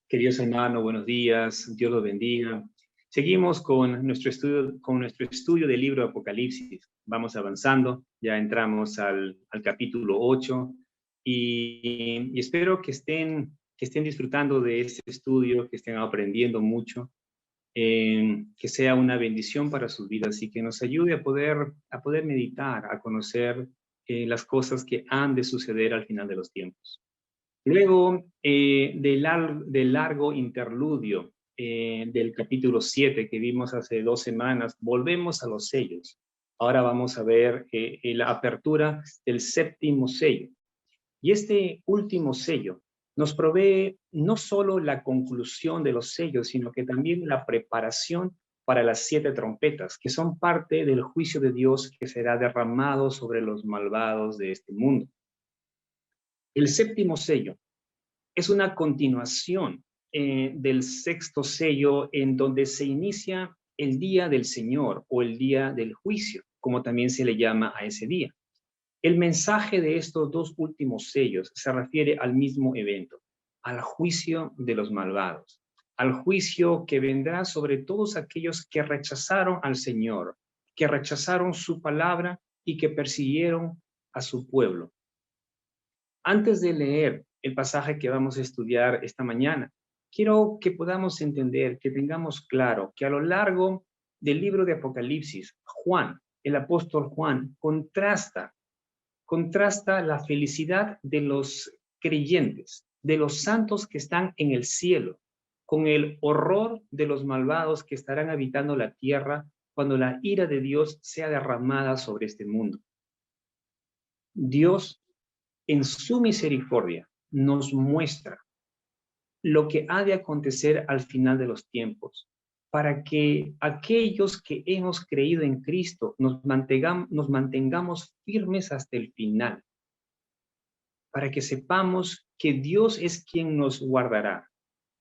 Queridos hermanos, buenos días, Dios los bendiga. Seguimos con nuestro estudio del libro de Apocalipsis. Vamos avanzando, ya entramos al capítulo 8 y espero que estén disfrutando de este estudio, que estén aprendiendo mucho, que sea una bendición para sus vidas y que nos ayude a poder meditar, a conocer las cosas que han de suceder al final de los tiempos. Luego del largo interludio del capítulo 7 que vimos hace 2 semanas, volvemos a los sellos. Ahora vamos a ver la apertura del séptimo sello. Y este último sello nos provee no solo la conclusión de los sellos, sino que también la preparación para las 7 trompetas, que son parte del juicio de Dios que será derramado sobre los malvados de este mundo. El séptimo sello es una continuación del sexto sello, en donde se inicia el día del Señor o el día del juicio, como también se le llama a ese día. El mensaje de estos dos últimos sellos se refiere al mismo evento, al juicio de los malvados, al juicio que vendrá sobre todos aquellos que rechazaron al Señor, que rechazaron su palabra y que persiguieron a su pueblo. Antes de leer el pasaje que vamos a estudiar esta mañana, quiero que podamos entender, que tengamos claro que a lo largo del libro de Apocalipsis, Juan, el apóstol Juan, contrasta la felicidad de los creyentes, de los santos que están en el cielo, con el horror de los malvados que estarán habitando la tierra cuando la ira de Dios sea derramada sobre este mundo. Dios, en su misericordia, nos muestra lo que ha de acontecer al final de los tiempos, para que aquellos que hemos creído en Cristo nos mantengamos firmes hasta el final, para que sepamos que Dios es quien nos guardará,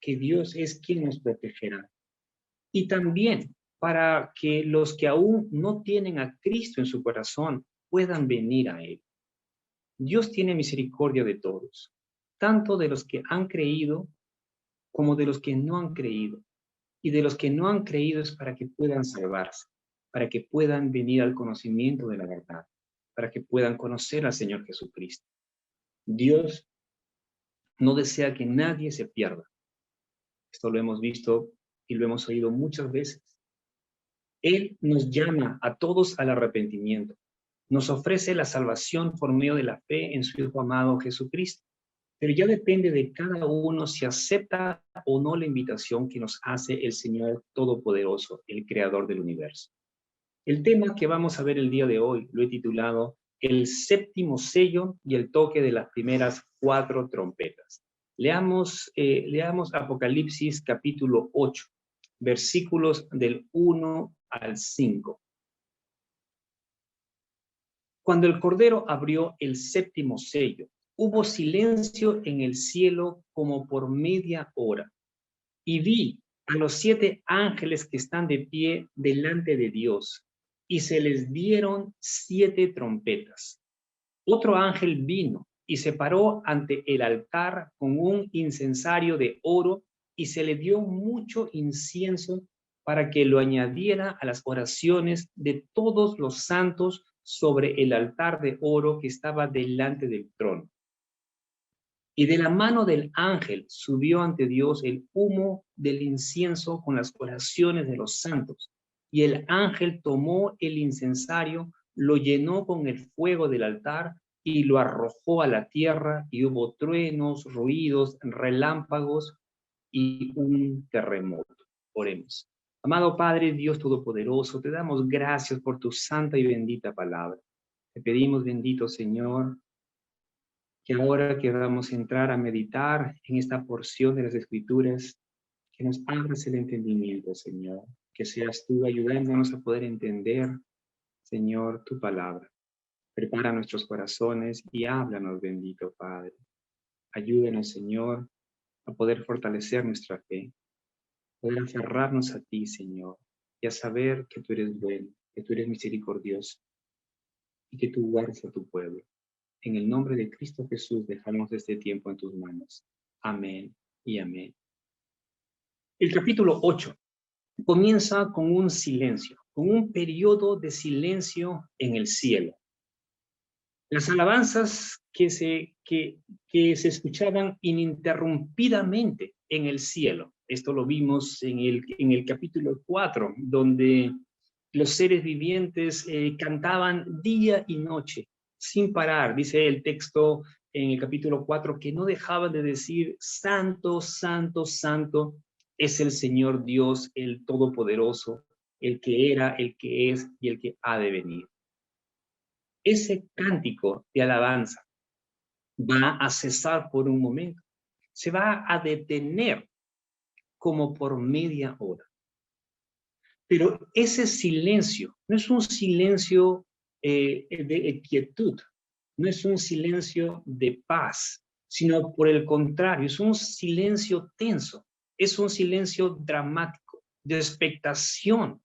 que Dios es quien nos protegerá. Y también para que los que aún no tienen a Cristo en su corazón puedan venir a Él. Dios tiene misericordia de todos, tanto de los que han creído como de los que no han creído. Y de los que no han creído es para que puedan salvarse, para que puedan venir al conocimiento de la verdad, para que puedan conocer al Señor Jesucristo. Dios no desea que nadie se pierda. Esto lo hemos visto y lo hemos oído muchas veces. Él nos llama a todos al arrepentimiento. Nos ofrece la salvación por medio de la fe en su Hijo amado Jesucristo. Pero ya depende de cada uno si acepta o no la invitación que nos hace el Señor Todopoderoso, el Creador del universo. El tema que vamos a ver el día de hoy lo he titulado El séptimo sello y el toque de las primeras 4 trompetas. Leamos Apocalipsis capítulo 8, versículos del 1 al 5. Cuando el Cordero abrió el séptimo sello, hubo silencio en el cielo como por media hora. Y vi a los 7 ángeles que están de pie delante de Dios, y se les dieron 7 trompetas. Otro ángel vino y se paró ante el altar con un incensario de oro, y se le dio mucho incienso para que lo añadiera a las oraciones de todos los santos sobre el altar de oro que estaba delante del trono. Y de la mano del ángel subió ante Dios el humo del incienso con las oraciones de los santos. Y el ángel tomó el incensario, lo llenó con el fuego del altar y lo arrojó a la tierra, y hubo truenos, ruidos, relámpagos y un terremoto. Oremos. Amado Padre, Dios Todopoderoso, te damos gracias por tu santa y bendita palabra. Te pedimos, bendito Señor, que ahora que vamos a entrar a meditar en esta porción de las Escrituras, que nos abras el entendimiento, Señor, que seas tú ayudándonos a poder entender, Señor, tu palabra. Prepara nuestros corazones y háblanos, bendito Padre. Ayúdanos, Señor, a poder fortalecer nuestra fe, poder aferrarnos a ti, Señor, y a saber que tú eres bueno, que tú eres misericordioso y que tú guardas a tu pueblo. En el nombre de Cristo Jesús dejamos este tiempo en tus manos. Amén y amén. El capítulo 8 comienza con un silencio, con un periodo de silencio en el cielo. Las alabanzas que se escuchaban ininterrumpidamente en el cielo. Esto lo vimos en el capítulo 4, donde los seres vivientes cantaban día y noche, sin parar. Dice el texto en el capítulo 4 que no dejaban de decir, Santo, Santo, Santo es el Señor Dios, el Todopoderoso, el que era, el que es y el que ha de venir. Ese cántico de alabanza va a cesar por un momento. Se va a detener como por media hora. Pero ese silencio no es un silencio de quietud, no es un silencio de paz, sino por el contrario, es un silencio tenso, es un silencio dramático, de expectación,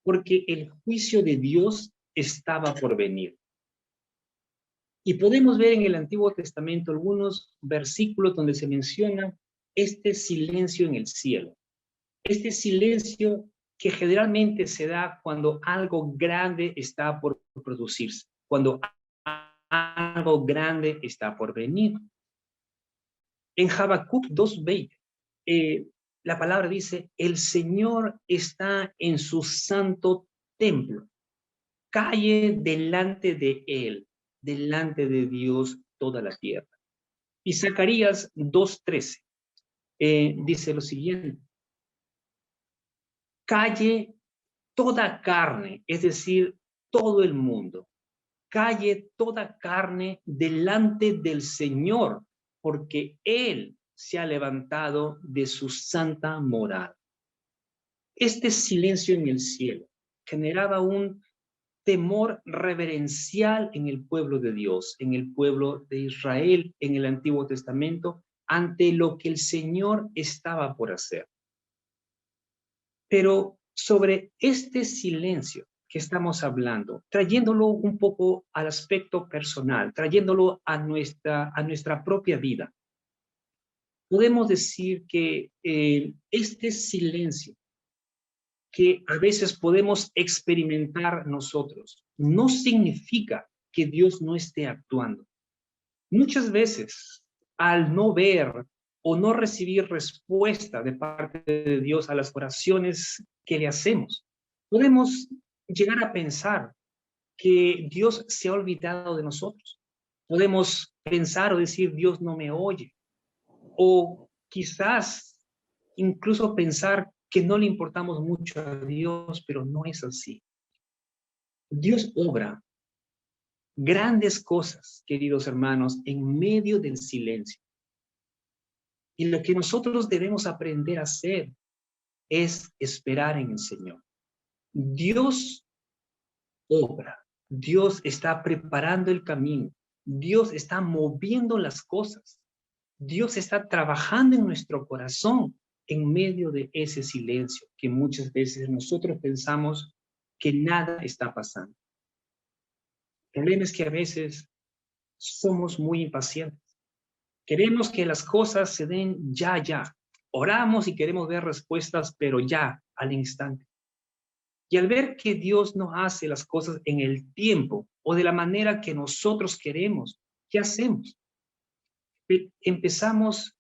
porque el juicio de Dios estaba por venir. Y podemos ver en el Antiguo Testamento algunos versículos donde se menciona este silencio en el cielo. Este silencio que generalmente se da cuando algo grande está por producirse, cuando algo grande está por venir. En Habacuc 2:20, la palabra dice, el Señor está en su santo templo, calle delante de él, delante de Dios toda la tierra. Y Zacarías 2:13 dice lo siguiente, calle toda carne, es decir, todo el mundo, calle toda carne delante del Señor, porque Él se ha levantado de su santa morada. Este silencio en el cielo generaba un temor reverencial en el pueblo de Dios, en el pueblo de Israel, en el Antiguo Testamento, ante lo que el Señor estaba por hacer. Pero sobre este silencio que estamos hablando, trayéndolo un poco al aspecto personal, trayéndolo a nuestra propia vida, podemos decir que este silencio que a veces podemos experimentar nosotros no significa que Dios no esté actuando. Muchas veces, al no ver o no recibir respuesta de parte de Dios a las oraciones que le hacemos, podemos llegar a pensar que Dios se ha olvidado de nosotros. Podemos pensar o decir, Dios no me oye. O quizás incluso pensar que no le importamos mucho a Dios, pero no es así. Dios obra grandes cosas, queridos hermanos, en medio del silencio. Y lo que nosotros debemos aprender a hacer es esperar en el Señor. Dios obra, Dios está preparando el camino, Dios está moviendo las cosas, Dios está trabajando en nuestro corazón en medio de ese silencio que muchas veces nosotros pensamos que nada está pasando. El problema es que a veces somos muy impacientes. Queremos que las cosas se den ya, ya. Oramos y queremos ver respuestas, pero ya, al instante. Y al ver que Dios no hace las cosas en el tiempo o de la manera que nosotros queremos, ¿qué hacemos? Empezamos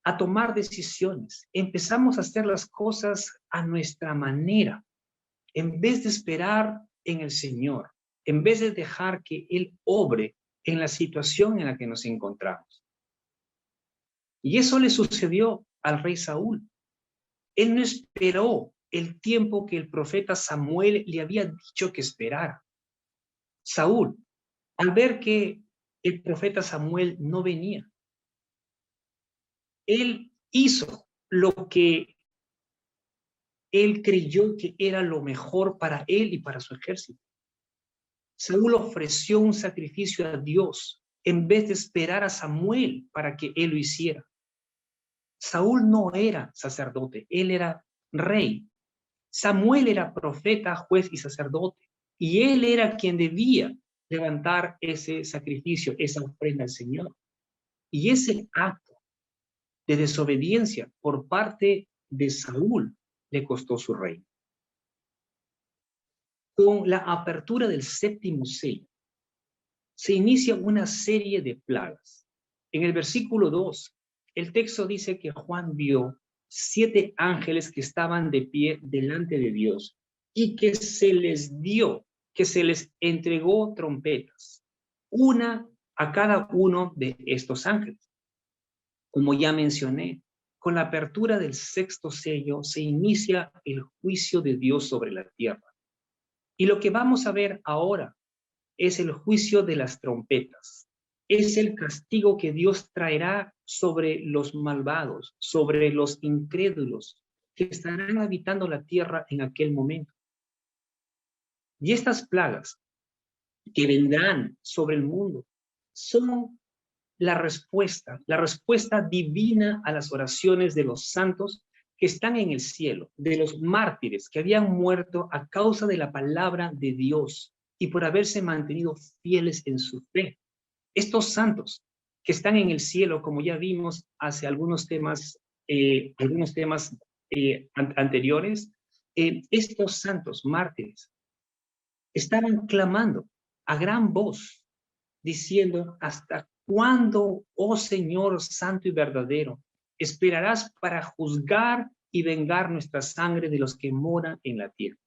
a tomar decisiones, empezamos a hacer las cosas a nuestra manera, en vez de esperar en el Señor, en vez de dejar que Él obre en la situación en la que nos encontramos. Y eso le sucedió al rey Saúl. Él no esperó el tiempo que el profeta Samuel le había dicho que esperara. Saúl, al ver que el profeta Samuel no venía, él hizo lo que él creyó que era lo mejor para él y para su ejército. Saúl ofreció un sacrificio a Dios en vez de esperar a Samuel para que él lo hiciera. Saúl no era sacerdote, él era rey. Samuel era profeta, juez y sacerdote, y él era quien debía levantar ese sacrificio, esa ofrenda al Señor. Y ese acto de desobediencia por parte de Saúl le costó su reino. Con la apertura del séptimo sello, se inicia una serie de plagas. En el versículo 2, el texto dice que Juan vio 7 ángeles que estaban de pie delante de Dios y que se les dio, que se les entregó trompetas, una a cada uno de estos ángeles. Como ya mencioné, con la apertura del sexto sello se inicia el juicio de Dios sobre la tierra. Y lo que vamos a ver ahora es el juicio de las trompetas. Es el castigo que Dios traerá sobre los malvados, sobre los incrédulos que estarán habitando la tierra en aquel momento. Y estas plagas que vendrán sobre el mundo son la respuesta divina a las oraciones de los santos que están en el cielo, de los mártires que habían muerto a causa de la palabra de Dios y por haberse mantenido fieles en su fe. Estos santos que están en el cielo, como ya vimos hace algunos temas anteriores, estos santos mártires estaban clamando a gran voz, diciendo: ¿hasta cuándo, oh Señor santo y verdadero, esperarás para juzgar y vengar nuestra sangre de los que moran en la tierra?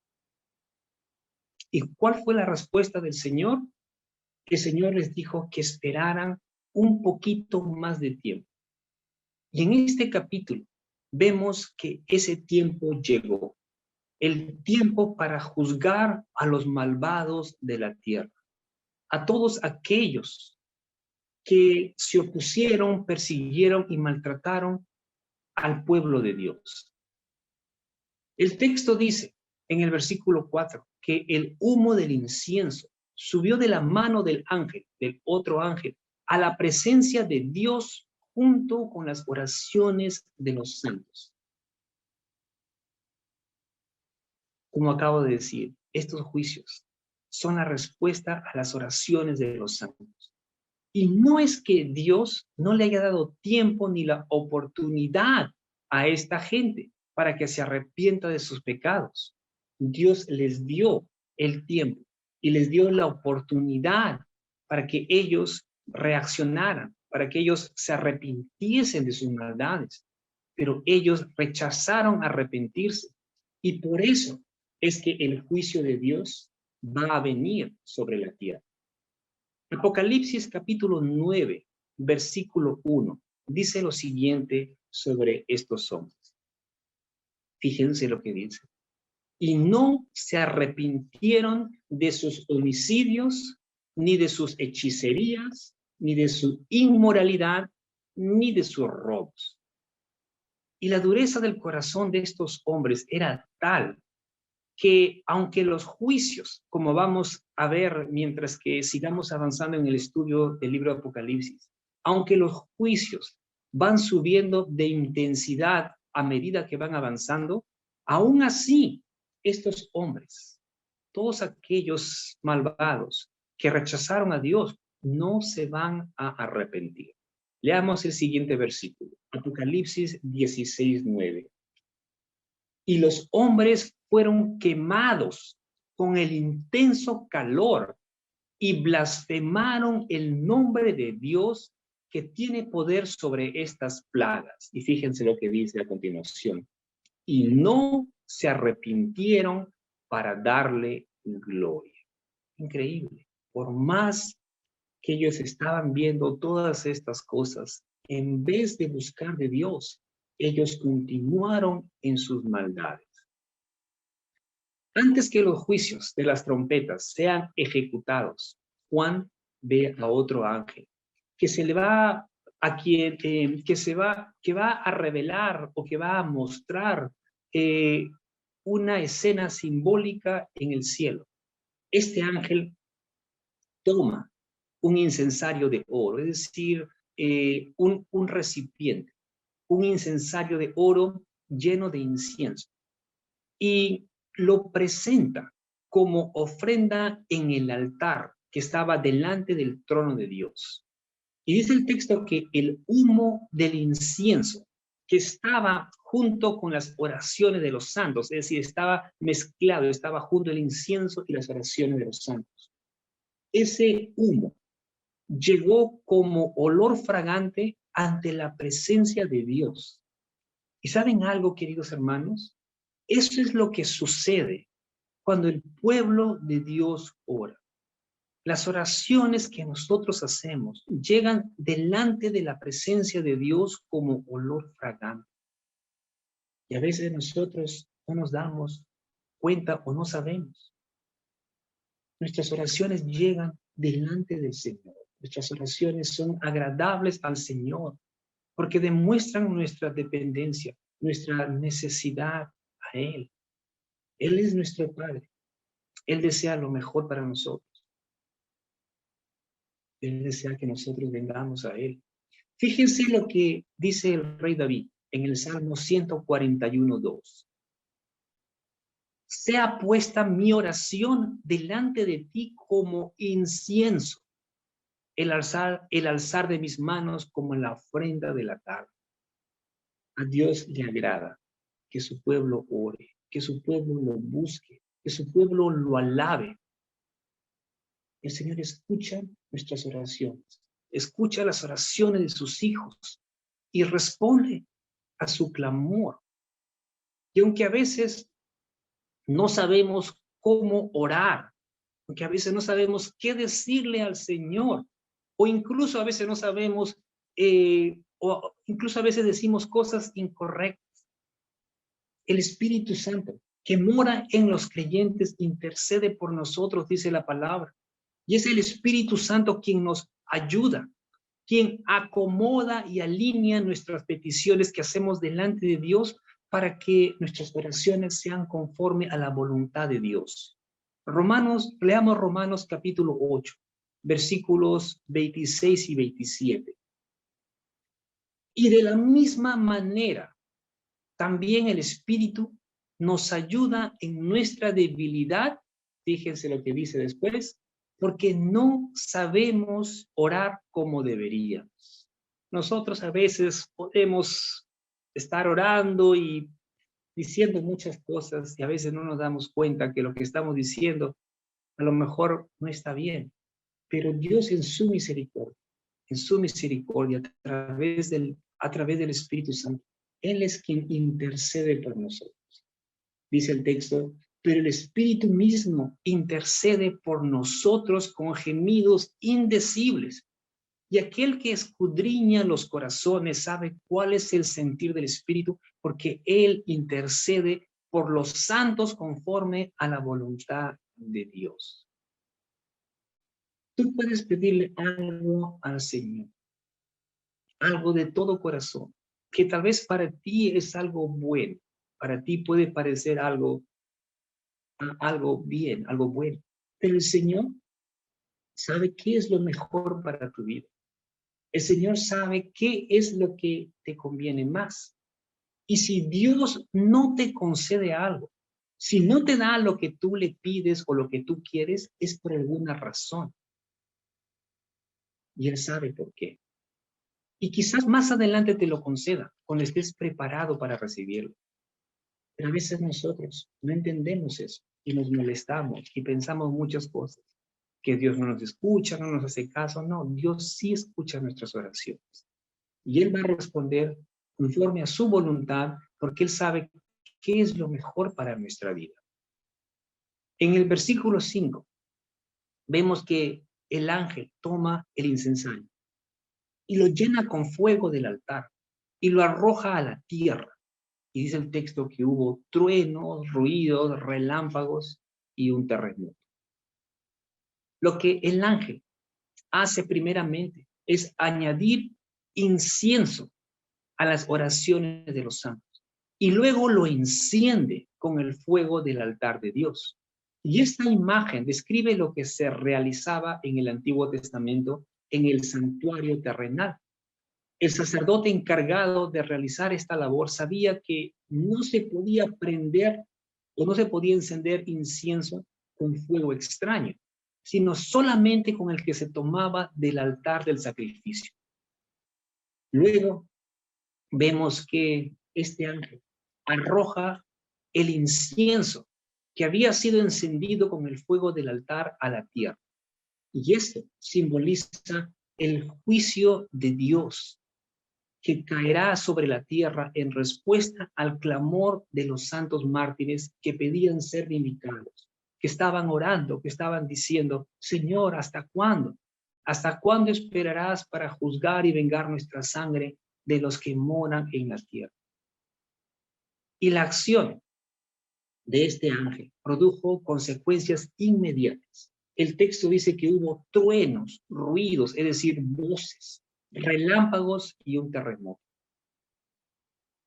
¿Y cuál fue la respuesta del Señor? Que el Señor les dijo que esperaran un poquito más de tiempo. Y en este capítulo vemos que ese tiempo llegó, el tiempo para juzgar a los malvados de la tierra, a todos aquellos que se opusieron, persiguieron y maltrataron al pueblo de Dios. El texto dice en el versículo 4 que el humo del incienso subió de la mano del ángel, del otro ángel, a la presencia de Dios junto con las oraciones de los santos. Como acabo de decir, estos juicios son la respuesta a las oraciones de los santos. Y no es que Dios no le haya dado tiempo ni la oportunidad a esta gente para que se arrepienta de sus pecados. Dios les dio el tiempo y les dio la oportunidad para que ellos reaccionaran, para que ellos se arrepintiesen de sus maldades. Pero ellos rechazaron arrepentirse. Y por eso es que el juicio de Dios va a venir sobre la tierra. Apocalipsis capítulo 9, versículo 1, dice lo siguiente sobre estos hombres. Fíjense lo que dice. Y no se arrepintieron de sus homicidios, ni de sus hechicerías, ni de su inmoralidad, ni de sus robos. Y la dureza del corazón de estos hombres era tal que aunque los juicios, como vamos a ver mientras que sigamos avanzando en el estudio del libro de Apocalipsis, aunque los juicios van subiendo de intensidad a medida que van avanzando, aún así estos hombres, todos aquellos malvados que rechazaron a Dios, no se van a arrepentir. Leamos el siguiente versículo, Apocalipsis 16:9. Y los hombres fueron quemados con el intenso calor y blasfemaron el nombre de Dios que tiene poder sobre estas plagas. Y fíjense lo que dice a continuación. Y no se arrepintieron para darle gloria. Increíble. Por más que ellos estaban viendo todas estas cosas, en vez de buscar de Dios, ellos continuaron en sus maldades. Antes que los juicios de las trompetas sean ejecutados, Juan ve a otro ángel que se le va a quien que va a revelar o que va a mostrar una escena simbólica en el cielo. Este ángel toma un incensario de oro, es decir, un recipiente, un incensario de oro lleno de incienso, y lo presenta como ofrenda en el altar que estaba delante del trono de Dios. Y dice el texto que el humo del incienso que estaba junto con las oraciones de los santos, es decir, estaba mezclado, estaba junto el incienso y las oraciones de los santos. Ese humo llegó como olor fragante ante la presencia de Dios. ¿Y saben algo, queridos hermanos? Eso es lo que sucede cuando el pueblo de Dios ora. Las oraciones que nosotros hacemos llegan delante de la presencia de Dios como olor fragante. Y a veces nosotros no nos damos cuenta o no sabemos. Nuestras oraciones llegan delante del Señor. Nuestras oraciones son agradables al Señor porque demuestran nuestra dependencia, nuestra necesidad a Él. Él es nuestro Padre. Él desea lo mejor para nosotros. Él desea que nosotros vengamos a Él. Fíjense lo que dice el rey David en el Salmo 141:2. Sea puesta mi oración delante de ti como incienso, el alzar de mis manos como la ofrenda de la tarde. A Dios le agrada que su pueblo ore, que su pueblo lo busque, que su pueblo lo alabe. El Señor escucha nuestras oraciones, escucha las oraciones de sus hijos y responde a su clamor. Y aunque a veces no sabemos cómo orar, aunque a veces no sabemos qué decirle al Señor, o incluso a veces no sabemos, o incluso a veces decimos cosas incorrectas, el Espíritu Santo, que mora en los creyentes, intercede por nosotros, dice la palabra. Y es el Espíritu Santo quien nos ayuda, quien acomoda y alinea nuestras peticiones que hacemos delante de Dios para que nuestras oraciones sean conforme a la voluntad de Dios. Leamos Romanos capítulo 8, versículos 26 y 27. Y de la misma manera, también el Espíritu nos ayuda en nuestra debilidad. Fíjense lo que dice después, porque no sabemos orar como deberíamos. Nosotros a veces podemos estar orando y diciendo muchas cosas y a veces no nos damos cuenta que lo que estamos diciendo a lo mejor no está bien. Pero Dios en su misericordia, a través del Espíritu Santo, Él es quien intercede por nosotros. Dice el texto, pero el Espíritu mismo intercede por nosotros con gemidos indecibles. Y aquel que escudriña los corazones sabe cuál es el sentir del Espíritu, porque Él intercede por los santos conforme a la voluntad de Dios. Tú puedes pedirle algo al Señor, algo de todo corazón, que tal vez para ti es algo bueno, para ti puede parecer algo bien, algo bueno, pero el Señor sabe qué es lo mejor para tu vida. El Señor sabe qué es lo que te conviene más. Y si Dios no te concede algo, si no te da lo que tú le pides o lo que tú quieres, es por alguna razón. Y Él sabe por qué. Y quizás más adelante te lo conceda, cuando estés preparado para recibirlo. Pero a veces nosotros no entendemos eso y nos molestamos y pensamos muchas cosas. Que Dios no nos escucha, no nos hace caso. No, Dios sí escucha nuestras oraciones. Y Él va a responder conforme a su voluntad, porque Él sabe qué es lo mejor para nuestra vida. En el versículo 5, vemos que el ángel toma el incensario y lo llena con fuego del altar y lo arroja a la tierra. Y dice el texto que hubo truenos, ruidos, relámpagos y un terremoto. Lo que el ángel hace primeramente es añadir incienso a las oraciones de los santos y luego lo enciende con el fuego del altar de Dios. Y esta imagen describe lo que se realizaba en el Antiguo Testamento en el santuario terrenal. El sacerdote encargado de realizar esta labor sabía que no se podía prender o no se podía encender incienso con fuego extraño, sino solamente con el que se tomaba del altar del sacrificio. Luego, vemos que este ángel arroja el incienso que había sido encendido con el fuego del altar a la tierra. Y esto simboliza el juicio de Dios que caerá sobre la tierra en respuesta al clamor de los santos mártires que pedían ser vindicados, que estaban orando, que estaban diciendo: Señor, ¿hasta cuándo? ¿Hasta cuándo esperarás para juzgar y vengar nuestra sangre de los que moran en la tierra? Y la acción de este ángel produjo consecuencias inmediatas. El texto dice que hubo truenos, ruidos, es decir, voces, relámpagos y un terremoto.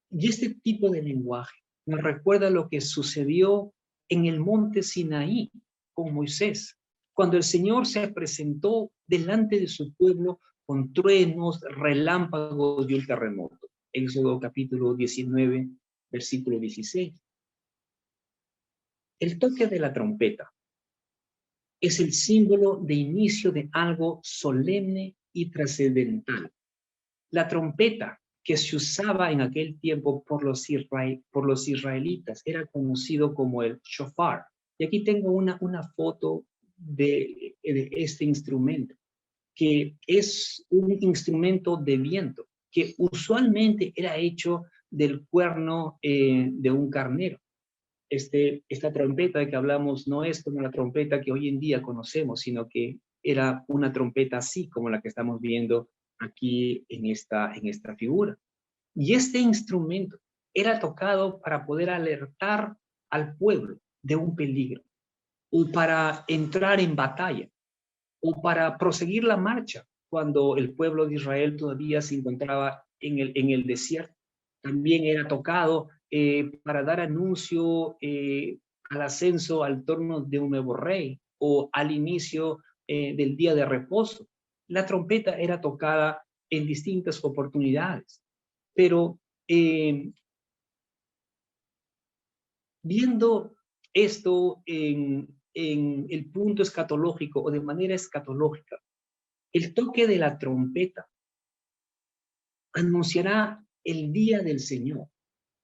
Y este tipo de lenguaje nos recuerda lo que sucedió en el monte Sinaí con Moisés, cuando el Señor se presentó delante de su pueblo con truenos, relámpagos y un terremoto. Éxodo capítulo 19, versículo 16. El toque de la trompeta es el símbolo de inicio de algo solemne y trascendental. La trompeta que se usaba en aquel tiempo por los israelitas era conocido como el shofar. Y aquí tengo una foto de este instrumento, que es un instrumento de viento, que usualmente era hecho del cuerno de un carnero. Esta trompeta de que hablamos no es como la trompeta que hoy en día conocemos, sino que era una trompeta así como la que estamos viendo aquí en esta figura. Y este instrumento era tocado para poder alertar al pueblo de un peligro, o para entrar en batalla, o para proseguir la marcha cuando el pueblo de Israel todavía se encontraba en el desierto. También era tocado para dar anuncio al ascenso al trono de un nuevo rey o al inicio del día de reposo. La trompeta era tocada en distintas oportunidades, pero viendo esto en el punto escatológico o de manera escatológica, el toque de la trompeta anunciará el día del Señor,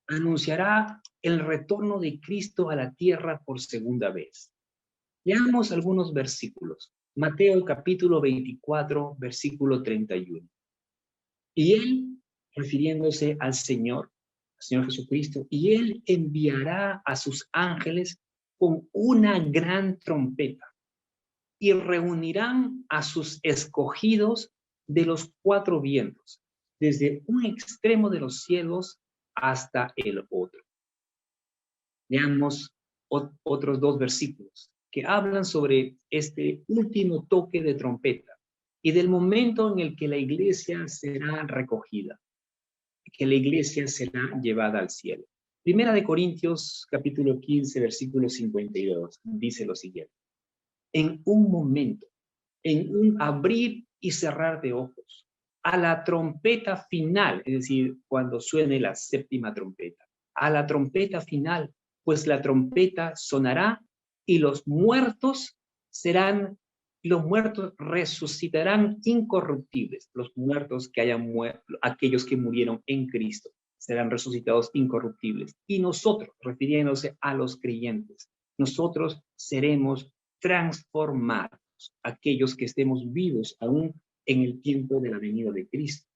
anunciará el retorno de Cristo a la tierra por segunda vez. Leamos algunos versículos. Mateo capítulo 24, versículo 31. Y él, refiriéndose al Señor Jesucristo, y él enviará a sus ángeles con una gran trompeta y reunirán a sus escogidos de los cuatro vientos, desde un extremo de los cielos hasta el otro. Veamos otros dos versículos que hablan sobre este último toque de trompeta y del momento en el que la iglesia será recogida, que la iglesia será llevada al cielo. Primera de Corintios, capítulo 15, versículo 52, dice lo siguiente: en un momento, en un abrir y cerrar de ojos, a la trompeta final, es decir, cuando suene la séptima trompeta, a la trompeta final, pues la trompeta sonará y los muertos resucitarán incorruptibles, los muertos que hayan muerto, aquellos que murieron en Cristo, serán resucitados incorruptibles. Y nosotros, refiriéndose a los creyentes, nosotros seremos transformados, aquellos que estemos vivos aún en el tiempo de la venida de Cristo.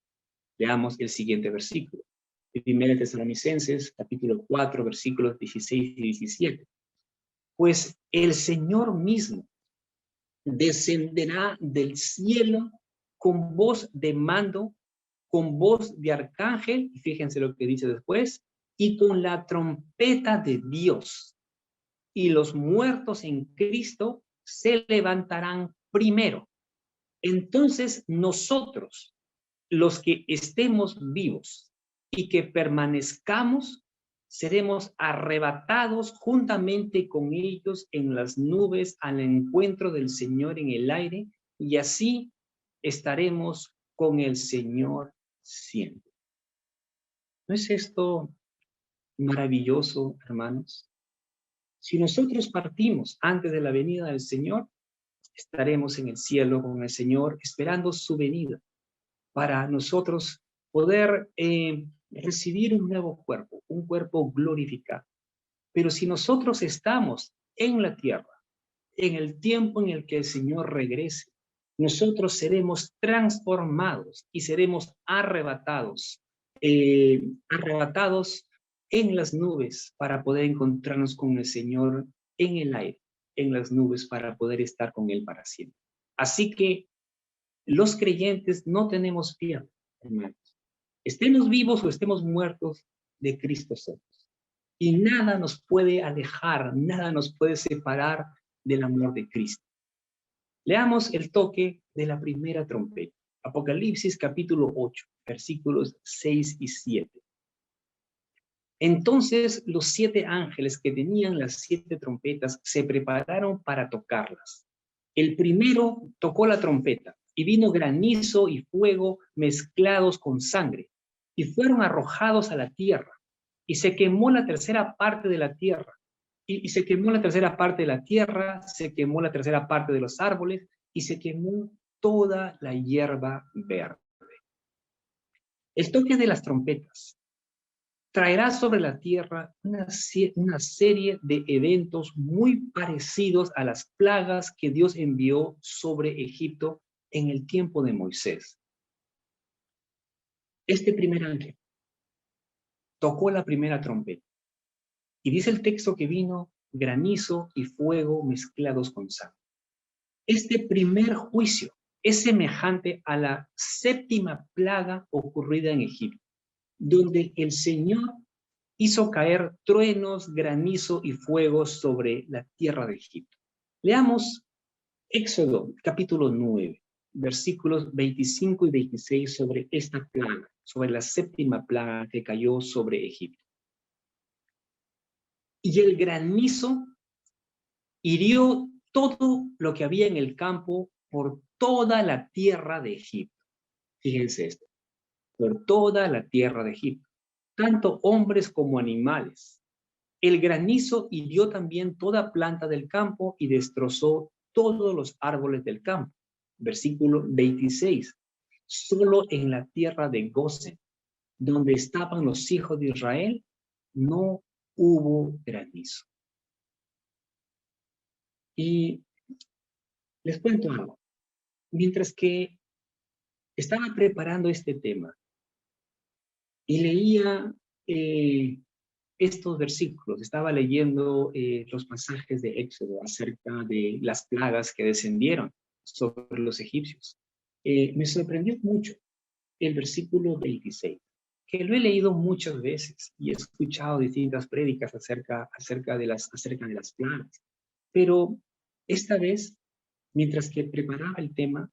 Veamos el siguiente versículo. Primera Tesalonicenses, capítulo 4, versículos 16 y 17. Pues el Señor mismo descenderá del cielo con voz de mando, con voz de arcángel, y fíjense lo que dice después, y con la trompeta de Dios. Y los muertos en Cristo se levantarán primero. Entonces nosotros, los que estemos vivos y que permanezcamos, seremos arrebatados juntamente con ellos en las nubes al encuentro del Señor en el aire, y así estaremos con el Señor siempre. ¿No es esto maravilloso, hermanos? Si nosotros partimos antes de la venida del Señor, estaremos en el cielo con el Señor esperando su venida para nosotros poder recibir un nuevo cuerpo, un cuerpo glorificado. Pero si nosotros estamos en la tierra, en el tiempo en el que el Señor regrese, nosotros seremos transformados y seremos arrebatados en las nubes para poder encontrarnos con el Señor en el aire, en las nubes para poder estar con Él para siempre. Así que los creyentes no tenemos piedad, hermanos. Estemos vivos o estemos muertos, de Cristo somos. Y nada nos puede alejar, nada nos puede separar del amor de Cristo. Leamos el toque de la primera trompeta. Apocalipsis capítulo 8, versículos 6 y 7. Entonces los 7 ángeles que tenían las 7 trompetas se prepararon para tocarlas. El primero tocó la trompeta y vino granizo y fuego mezclados con sangre y fueron arrojados a la tierra y se quemó la tercera parte de la tierra. Y se quemó la tercera parte de la tierra, se quemó la tercera parte de los árboles y se quemó toda la hierba verde. El toque de las trompetas traerá sobre la tierra una serie de eventos muy parecidos a las plagas que Dios envió sobre Egipto en el tiempo de Moisés. Este primer ángel tocó la primera trompeta y dice el texto que vino granizo y fuego mezclados con sangre. Este primer juicio es semejante a la 7ª plaga ocurrida en Egipto, donde el Señor hizo caer truenos, granizo y fuego sobre la tierra de Egipto. Leamos Éxodo capítulo 9, versículos 25 y 26 sobre esta plaga, sobre la 7ª plaga que cayó sobre Egipto. Y el granizo hirió todo lo que había en el campo por toda la tierra de Egipto. Fíjense esto, por toda la tierra de Egipto, tanto hombres como animales. El granizo hirió también toda planta del campo y destrozó todos los árboles del campo. Versículo 26. Solo en la tierra de Gosen, donde estaban los hijos de Israel, no hubo granizo. Y les cuento algo. Mientras que estaba preparando este tema y leía estos versículos, estaba leyendo los pasajes de Éxodo acerca de las plagas que descendieron sobre los egipcios. Me sorprendió mucho el versículo 26, que lo he leído muchas veces y he escuchado distintas prédicas acerca de las plagas. Pero esta vez, mientras que preparaba el tema,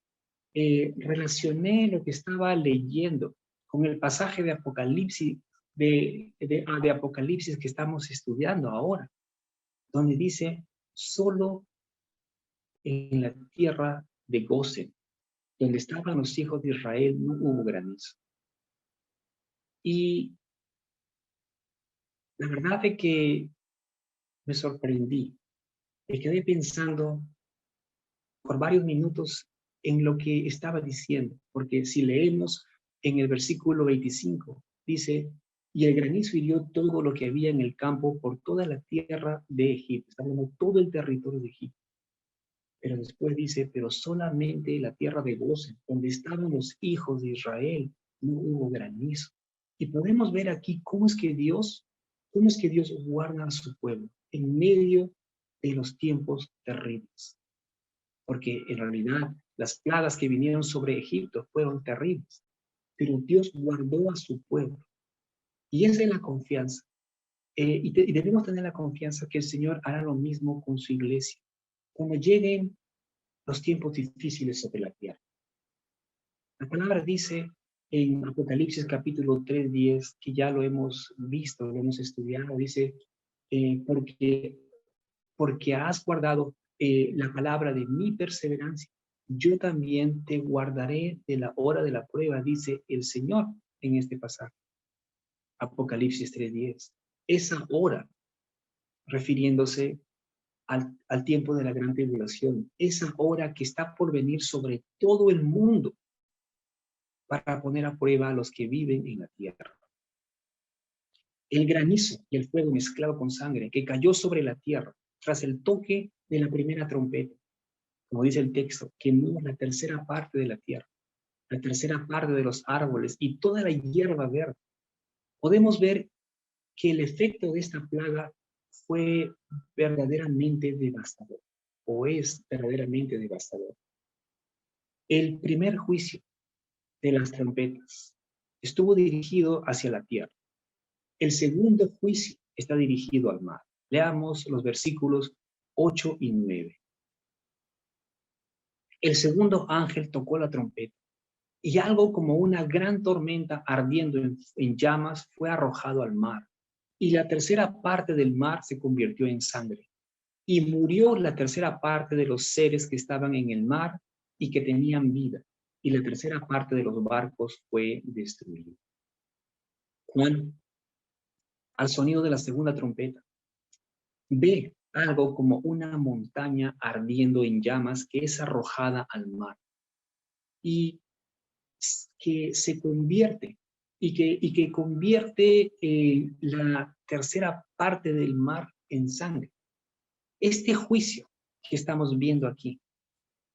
relacioné lo que estaba leyendo con el pasaje de Apocalipsis, de Apocalipsis que estamos estudiando ahora, donde dice, solo en la tierra de Gosen, donde estaban los hijos de Israel, no hubo granizo. Y la verdad es que me sorprendí, me quedé pensando por varios minutos en lo que estaba diciendo, porque si leemos en el versículo 25, dice, y el granizo hirió todo lo que había en el campo por toda la tierra de Egipto, está hablando todo el territorio de Egipto. Pero después dice, pero solamente la tierra de Gosen, donde estaban los hijos de Israel, no hubo granizo. Y podemos ver aquí cómo es que Dios guarda a su pueblo en medio de los tiempos terribles. Porque en realidad las plagas que vinieron sobre Egipto fueron terribles, pero Dios guardó a su pueblo. Y esa es la confianza. Y debemos tener la confianza que el Señor hará lo mismo con su iglesia. Cuando lleguen los tiempos difíciles sobre la tierra. La palabra dice en Apocalipsis capítulo 3:10, que ya lo hemos visto, lo hemos estudiado, dice, porque has guardado la palabra de mi perseverancia, yo también te guardaré de la hora de la prueba, dice el Señor en este pasaje. Apocalipsis 3:10. Esa hora, refiriéndose al tiempo de la gran tribulación, esa hora que está por venir sobre todo el mundo para poner a prueba a los que viven en la tierra. el granizo y el fuego mezclado con sangre que cayó sobre la tierra tras el toque de la primera trompeta. Como dice el texto, quemó la tercera parte de la tierra, la tercera parte de los árboles y toda la hierba verde. Podemos ver que el efecto de esta plaga fue verdaderamente devastador, o es verdaderamente devastador. El primer juicio de las trompetas estuvo dirigido hacia la tierra. El segundo juicio está dirigido al mar. Leamos los versículos 8 y 9. El segundo ángel tocó la trompeta, y algo como una gran tormenta ardiendo en llamas fue arrojado al mar, y la tercera parte del mar se convirtió en sangre, y murió la tercera parte de los seres que estaban en el mar y que tenían vida, y la tercera parte de los barcos fue destruida. Juan, al sonido de la segunda trompeta, ve algo como una montaña ardiendo en llamas que es arrojada al mar y que se convierte y que convierte la tercera parte del mar en sangre. Este juicio que estamos viendo aquí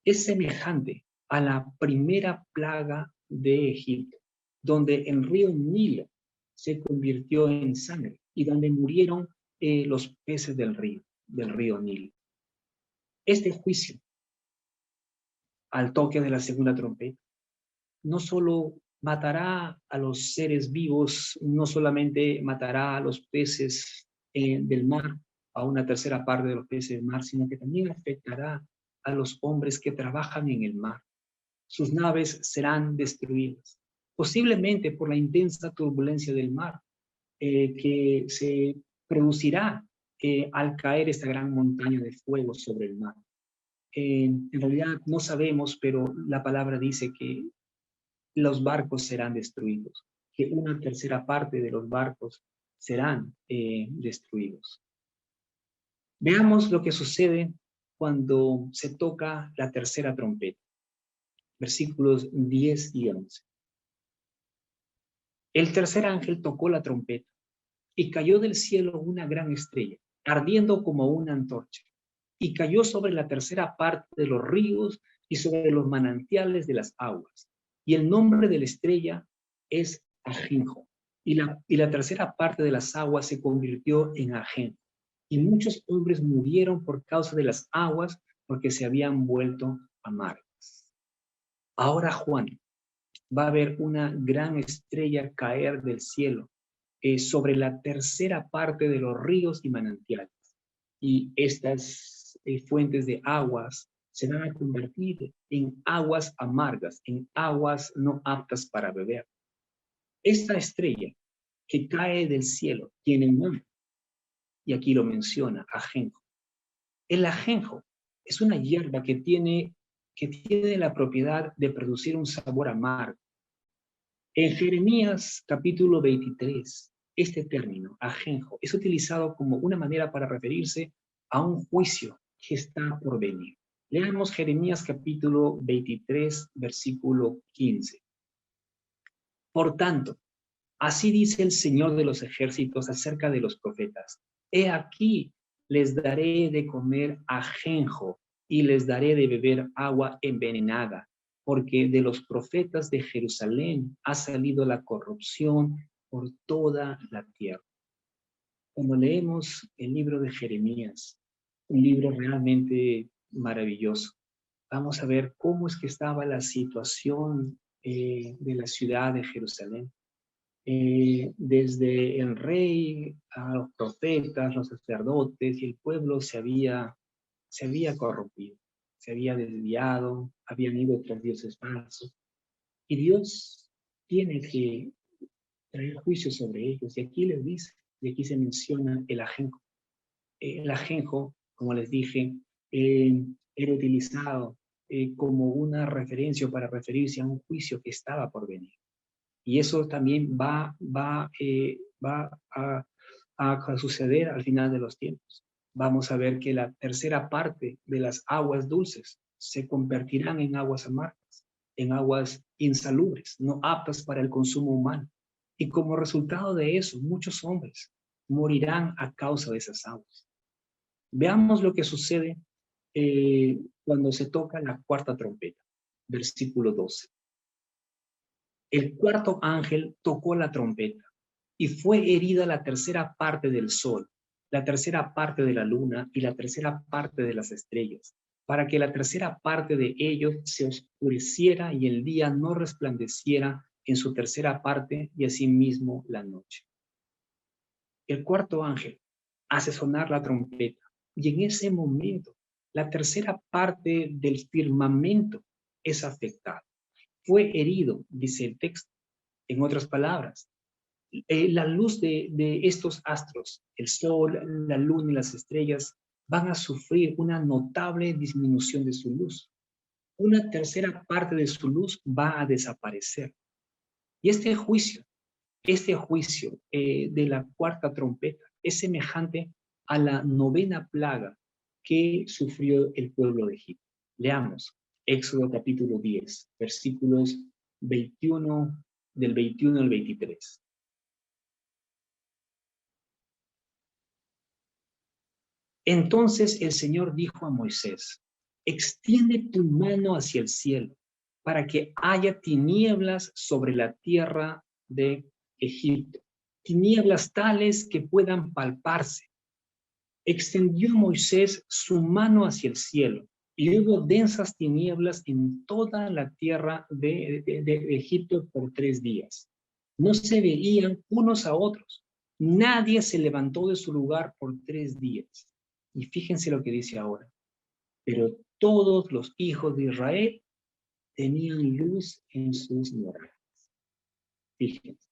es semejante a la primera plaga de Egipto, donde el río Nilo se convirtió en sangre y donde murieron los peces del río Nilo. Este juicio, al toque de la segunda trompeta, no solo matará a los seres vivos, no solamente matará a los peces del mar, a una tercera parte de los peces del mar, sino que también afectará a los hombres que trabajan en el mar. Sus naves serán destruidas, posiblemente por la intensa turbulencia del mar, que se producirá al caer esta gran montaña de fuego sobre el mar. En realidad no sabemos, pero la palabra dice que los barcos serán destruidos, que una tercera parte de los barcos serán destruidos. Veamos lo que sucede cuando se toca la tercera trompeta. Versículos 10 y 11. El tercer ángel tocó la trompeta y cayó del cielo una gran estrella, ardiendo como una antorcha, y cayó sobre la tercera parte de los ríos y sobre los manantiales de las aguas. Y el nombre de la estrella es Ajenjo. Y la tercera parte de las aguas se convirtió en Ajenjo. Y muchos hombres murieron por causa de las aguas, porque se habían vuelto amargas. Ahora Juan va a ver una gran estrella caer del cielo sobre la tercera parte de los ríos y manantiales. Y estas fuentes de aguas se van a convertir en aguas amargas, en aguas no aptas para beber. Esta estrella que cae del cielo tiene un nombre, y aquí lo menciona, ajenjo. El ajenjo es una hierba que tiene la propiedad de producir un sabor amargo. En Jeremías capítulo 23, este término, ajenjo, es utilizado como una manera para referirse a un juicio que está por venir. Leamos Jeremías capítulo 23, versículo 15. Por tanto, así dice el Señor de los ejércitos acerca de los profetas. He aquí, les daré de comer ajenjo y les daré de beber agua envenenada, porque de los profetas de Jerusalén ha salido la corrupción por toda la tierra. Cuando leemos el libro de Jeremías, un libro realmente maravilloso, vamos a ver cómo es que estaba la situación de la ciudad de Jerusalén. Desde el rey a los profetas, los sacerdotes y el pueblo se había corrompido, se había desviado, habían ido tras dioses falsos. Y Dios tiene que traer juicio sobre ellos. Y aquí les dice, y aquí se menciona el ajenjo. El ajenjo, como les dije, era utilizado como una referencia para referirse a un juicio que estaba por venir. Y eso también va a suceder al final de los tiempos. Vamos a ver que la tercera parte de las aguas dulces se convertirán en aguas amargas, en aguas insalubres, no aptas para el consumo humano. Y como resultado de eso, muchos hombres morirán a causa de esas aguas. Veamos lo que sucede cuando se toca la cuarta trompeta, versículo 12. El cuarto ángel tocó la trompeta y fue herida la tercera parte del sol, la tercera parte de la luna y la tercera parte de las estrellas, para que la tercera parte de ellos se oscureciera y el día no resplandeciera en su tercera parte y asimismo la noche. El cuarto ángel hace sonar la trompeta y en ese momento la tercera parte del firmamento es afectada. Fue herido, dice el texto. En otras palabras, la luz de estos astros, el sol, la luna y las estrellas, van a sufrir una notable disminución de su luz. Una tercera parte de su luz va a desaparecer. Y este juicio de la cuarta trompeta es semejante a la novena plaga que sufrió el pueblo de Egipto. Leamos Éxodo capítulo 10, versículos 21, del 21 al 23. Entonces el Señor dijo a Moisés, extiende tu mano hacia el cielo para que haya tinieblas sobre la tierra de Egipto, tinieblas tales que puedan palparse. Extendió Moisés su mano hacia el cielo y hubo densas tinieblas en toda la tierra de Egipto por 3 días. No se veían unos a otros. Nadie se levantó de su lugar por 3 días. Y fíjense lo que dice ahora. Pero todos los hijos de Israel tenían luz en sus moradas. Fíjense,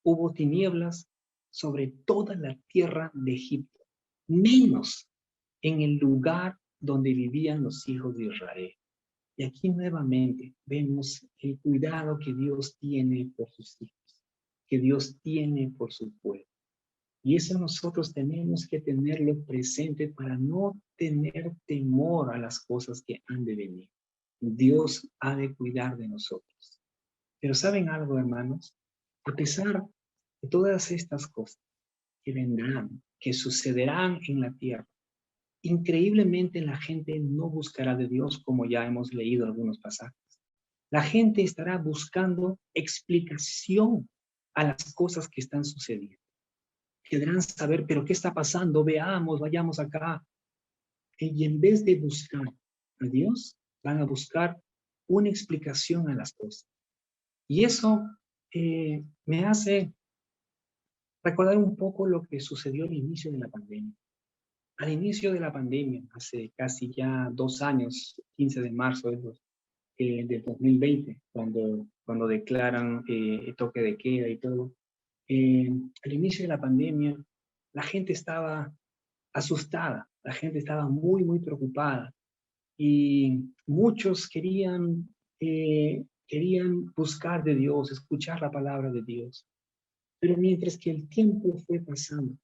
hubo tinieblas sobre toda la tierra de Egipto, menos en el lugar donde vivían los hijos de Israel. Y aquí nuevamente vemos el cuidado que Dios tiene por sus hijos, que Dios tiene por su pueblo. Y eso nosotros tenemos que tenerlo presente para no tener temor a las cosas que han de venir. Dios ha de cuidar de nosotros. Pero ¿saben algo, hermanos? A pesar de todas estas cosas que vendrán, que sucederán en la tierra, increíblemente la gente no buscará de Dios, como ya hemos leído algunos pasajes. La gente estará buscando explicación a las cosas que están sucediendo. Querrán saber, pero ¿qué está pasando? Veamos, vayamos acá. Y en vez de buscar a Dios, van a buscar una explicación a las cosas. Y eso me hace recordar un poco lo que sucedió al inicio de la pandemia. Al inicio de la pandemia, hace casi ya 2 años, 15 de marzo del 2020, cuando declaran el toque de queda y todo, al inicio de la pandemia, la gente estaba asustada, la gente estaba muy, muy preocupada y muchos querían buscar de Dios, escuchar la palabra de Dios. Pero mientras que el tiempo fue pasando,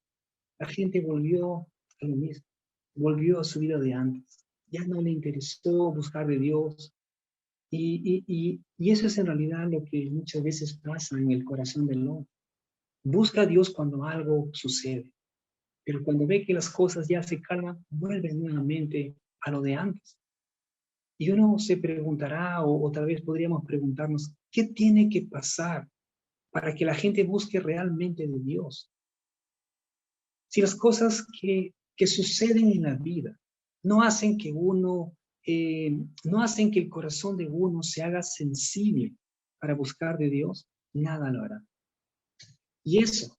la gente volvió a lo mismo, volvió a su vida de antes. Ya no le interesó buscar de Dios. Y eso es en realidad lo que muchas veces pasa en el corazón del hombre. Busca a Dios cuando algo sucede, pero cuando ve que las cosas ya se calman, vuelve nuevamente a lo de antes. Y uno se preguntará, o tal vez podríamos preguntarnos, ¿qué tiene que pasar para que la gente busque realmente de Dios? Si las cosas que suceden en la vida no hacen que no hacen que el corazón de uno se haga sensible para buscar de Dios, nada lo hará. Y eso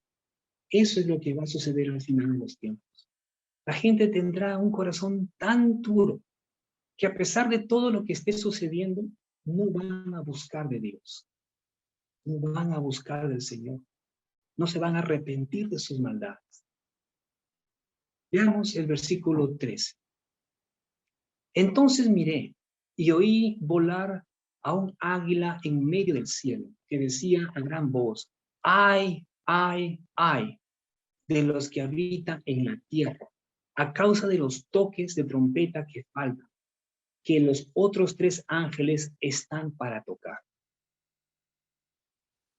es lo que va a suceder al final de los tiempos. La gente tendrá un corazón tan duro que a pesar de todo lo que esté sucediendo, no van a buscar de Dios, no van a buscar del Señor, no se van a arrepentir de sus maldades. Veamos el versículo 13. Entonces miré y oí volar a un águila en medio del cielo, que decía a gran voz, ¡ay, ay, ay! De los que habitan en la tierra, a causa de los toques de trompeta que faltan, que los otros 3 ángeles están para tocar.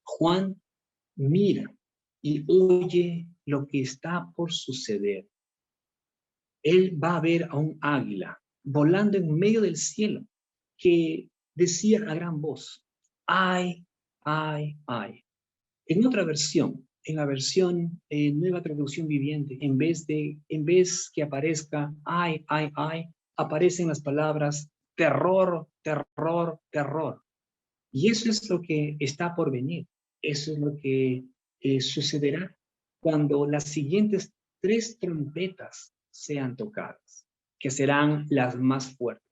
Juan mira y oye lo que está por suceder. Él va a ver a un águila volando en medio del cielo que decía a gran voz, ay, ay, ay. En otra versión, en la versión Nueva Traducción Viviente, en vez que aparezca ay, ay, ay, aparecen las palabras terror, terror, terror. Y eso es lo que está por venir. Eso es lo que sucederá cuando las siguientes 3 trompetas sean tocadas, que serán las más fuertes.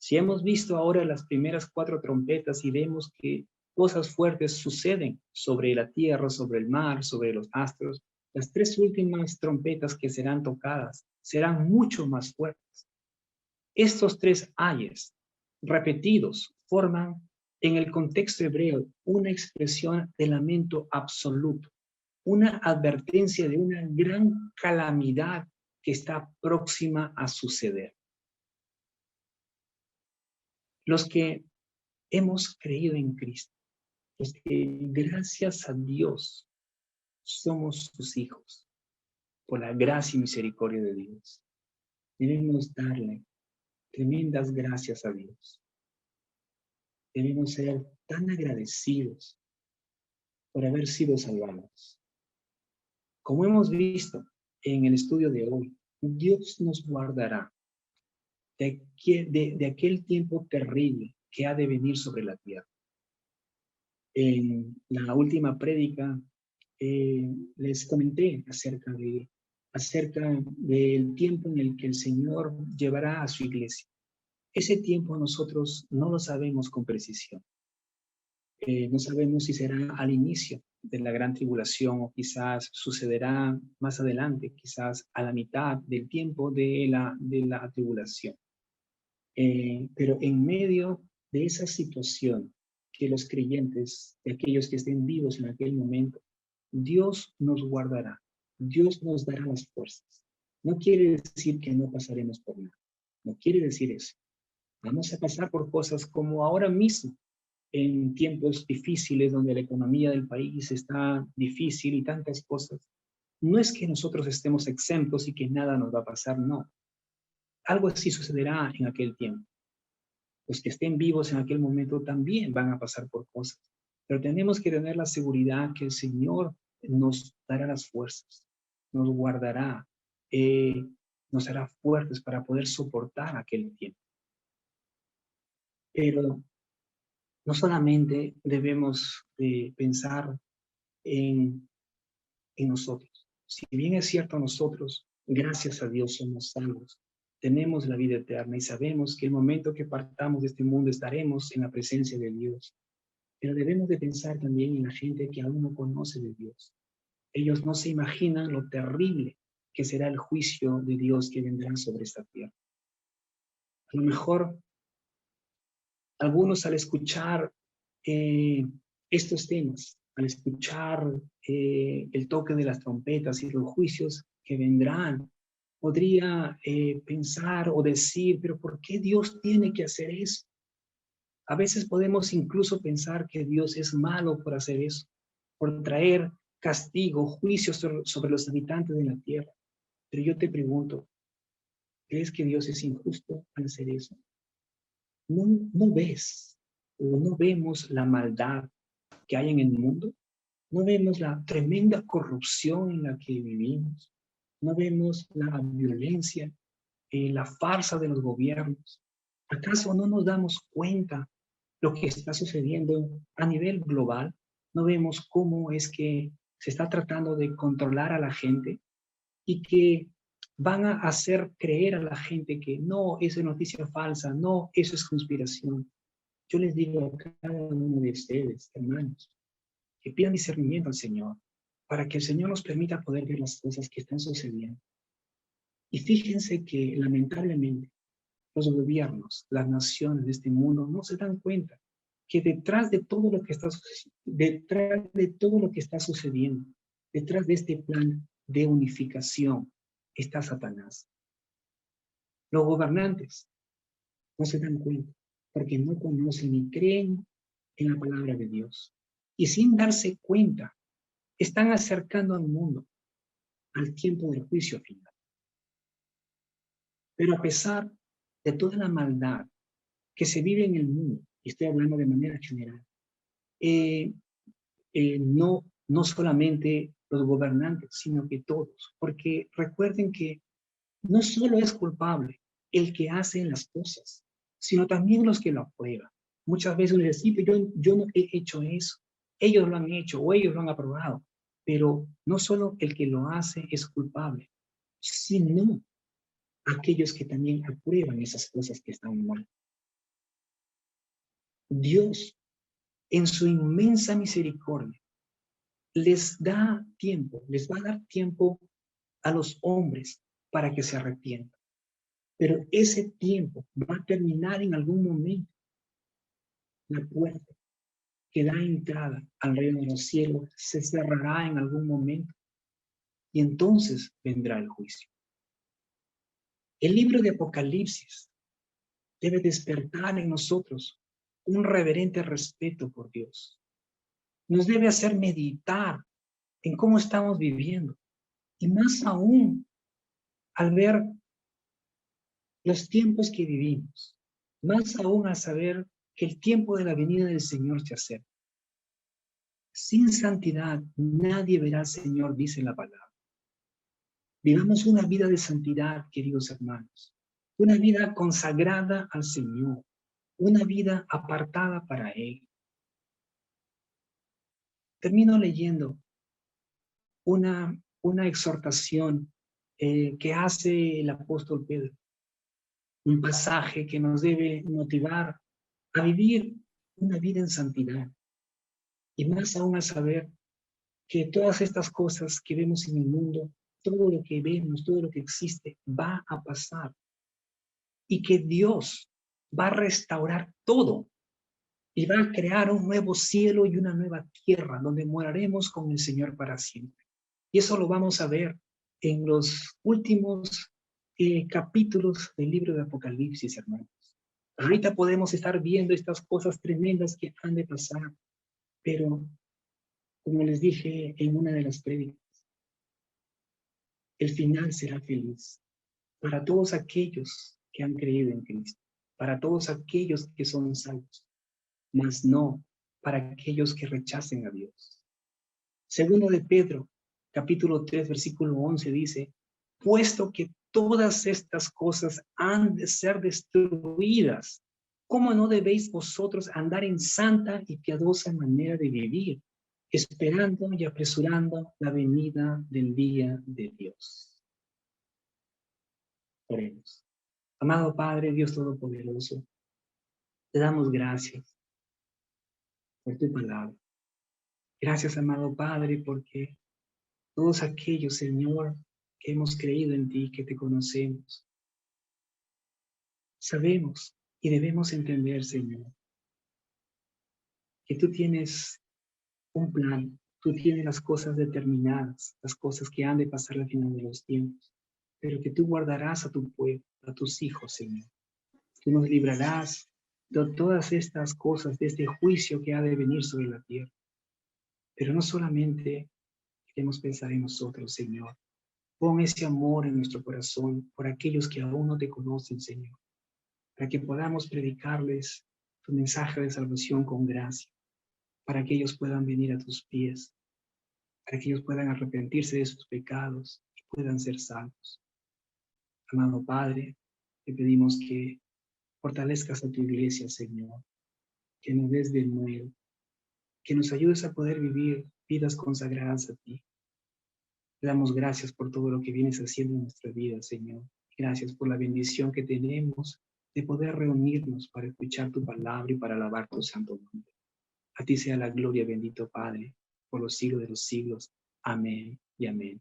Si hemos visto ahora las primeras 4 trompetas y vemos que cosas fuertes suceden sobre la tierra, sobre el mar, sobre los astros, las 3 últimas trompetas que serán tocadas serán mucho más fuertes. Estos 3 ayes repetidos forman en el contexto hebreo una expresión de lamento absoluto, una advertencia de una gran calamidad que está próxima a suceder. Los que hemos creído en Cristo, los que gracias a Dios somos sus hijos, por la gracia y misericordia de Dios, debemos darle tremendas gracias a Dios. Debemos ser tan agradecidos por haber sido salvados. Como hemos visto en el estudio de hoy, Dios nos guardará de aquel tiempo terrible que ha de venir sobre la tierra. En la última prédica les comenté acerca del tiempo en el que el Señor llevará a su iglesia. Ese tiempo nosotros no lo sabemos con precisión. No sabemos si será al inicio de la gran tribulación o quizás sucederá más adelante, quizás a la mitad del tiempo de la tribulación. Pero en medio de esa situación que los creyentes, de aquellos que estén vivos en aquel momento, Dios nos guardará, Dios nos dará las fuerzas. No quiere decir que no pasaremos por nada, no quiere decir eso. Vamos a pasar por cosas como ahora mismo, en tiempos difíciles donde la economía del país está difícil y tantas cosas. No es que nosotros estemos exentos y que nada nos va a pasar, no. Algo así sucederá en aquel tiempo. Los que estén vivos en aquel momento también van a pasar por cosas. Pero tenemos que tener la seguridad que el Señor nos dará las fuerzas, nos guardará, nos hará fuertes para poder soportar aquel tiempo. Pero no solamente debemos pensar en nosotros. Si bien es cierto, nosotros, gracias a Dios, somos salvos, tenemos la vida eterna y sabemos que el momento que partamos de este mundo estaremos en la presencia de Dios. Pero debemos de pensar también en la gente que aún no conoce de Dios. Ellos no se imaginan lo terrible que será el juicio de Dios que vendrá sobre esta tierra. A lo mejor algunos al escuchar estos temas, al escuchar el toque de las trompetas y los juicios que vendrán, podría pensar o decir, pero ¿por qué Dios tiene que hacer eso? A veces podemos incluso pensar que Dios es malo por hacer eso, por traer castigo, juicio sobre los habitantes de la tierra. Pero yo te pregunto, ¿crees que Dios es injusto al hacer eso? ¿No ves o no vemos la maldad que hay en el mundo? ¿No vemos la tremenda corrupción en la que vivimos? ¿No vemos la violencia, la farsa de los gobiernos? ¿Acaso no nos damos cuenta lo que está sucediendo a nivel global? ¿No vemos cómo es que se está tratando de controlar a la gente y que van a hacer creer a la gente que no, eso es noticia falsa, no, eso es conspiración? Yo les digo a cada uno de ustedes, hermanos, que pidan discernimiento al Señor, para que el Señor nos permita poder ver las cosas que están sucediendo. Y fíjense que lamentablemente los gobiernos, las naciones de este mundo no se dan cuenta que detrás de todo lo que está sucediendo, detrás de este plan de unificación, está Satanás. Los gobernantes no se dan cuenta porque no conocen ni creen en la palabra de Dios. Y sin darse cuenta, están acercando al mundo al tiempo del juicio final. Pero a pesar de toda la maldad que se vive en el mundo, y estoy hablando de manera general, no solamente los gobernantes, sino que todos, porque recuerden que no solo es culpable el que hace las cosas, sino también los que lo aprueban. Muchas veces uno dice, sí, pero yo no he hecho eso, ellos lo han hecho o ellos lo han aprobado, pero no solo el que lo hace es culpable, sino aquellos que también aprueban esas cosas que están mal. Dios, en su inmensa misericordia, les da tiempo, les va a dar tiempo a los hombres para que se arrepientan. Pero ese tiempo va a terminar en algún momento. La puerta que da entrada al reino de los cielos se cerrará en algún momento y entonces vendrá el juicio. El libro de Apocalipsis debe despertar en nosotros un reverente respeto por Dios. Nos debe hacer meditar en cómo estamos viviendo y más aún al ver los tiempos que vivimos, más aún al saber que el tiempo de la venida del Señor se acerca. Sin santidad nadie verá al Señor, dice la palabra. Vivamos una vida de santidad, queridos hermanos, una vida consagrada al Señor, una vida apartada para Él. Termino leyendo una exhortación que hace el apóstol Pedro, un pasaje que nos debe motivar a vivir una vida en santidad y más aún a saber que todas estas cosas que vemos en el mundo, todo lo que vemos, todo lo que existe, va a pasar. Y que Dios va a restaurar todo y va a crear un nuevo cielo y una nueva tierra donde moraremos con el Señor para siempre. Y eso lo vamos a ver en los últimos capítulos del libro de Apocalipsis, hermanos. Ahorita podemos estar viendo estas cosas tremendas que han de pasar, pero como les dije en una de las prédicas, el final será feliz para todos aquellos que han creído en Cristo, para todos aquellos que son salvos, mas no para aquellos que rechacen a Dios. Segundo de Pedro, capítulo 3, versículo 11 dice, puesto que todas estas cosas han de ser destruidas, ¿cómo no debéis vosotros andar en santa y piadosa manera de vivir, esperando y apresurando la venida del día de Dios? Oremos. Amado Padre, Dios Todopoderoso, te damos gracias por tu palabra. Gracias, amado Padre, porque todos aquellos, Señor, que hemos creído en ti, que te conocemos, sabemos y debemos entender, Señor, que tú tienes un plan, tú tienes las cosas determinadas, las cosas que han de pasar al final de los tiempos, pero que tú guardarás a tu pueblo, a tus hijos, Señor. Tú nos librarás de todas estas cosas, de este juicio que ha de venir sobre la tierra. Pero no solamente queremos pensar en nosotros, Señor. Pon ese amor en nuestro corazón por aquellos que aún no te conocen, Señor, para que podamos predicarles tu mensaje de salvación con gracia, para que ellos puedan venir a tus pies, para que ellos puedan arrepentirse de sus pecados y puedan ser salvos. Amado Padre, te pedimos que fortalezcas a tu iglesia, Señor, que nos des de nuevo, que nos ayudes a poder vivir vidas consagradas a ti. Te damos gracias por todo lo que vienes haciendo en nuestra vida, Señor. Gracias por la bendición que tenemos de poder reunirnos para escuchar tu palabra y para alabar tu santo nombre. A ti sea la gloria, bendito Padre, por los siglos de los siglos. Amén y amén.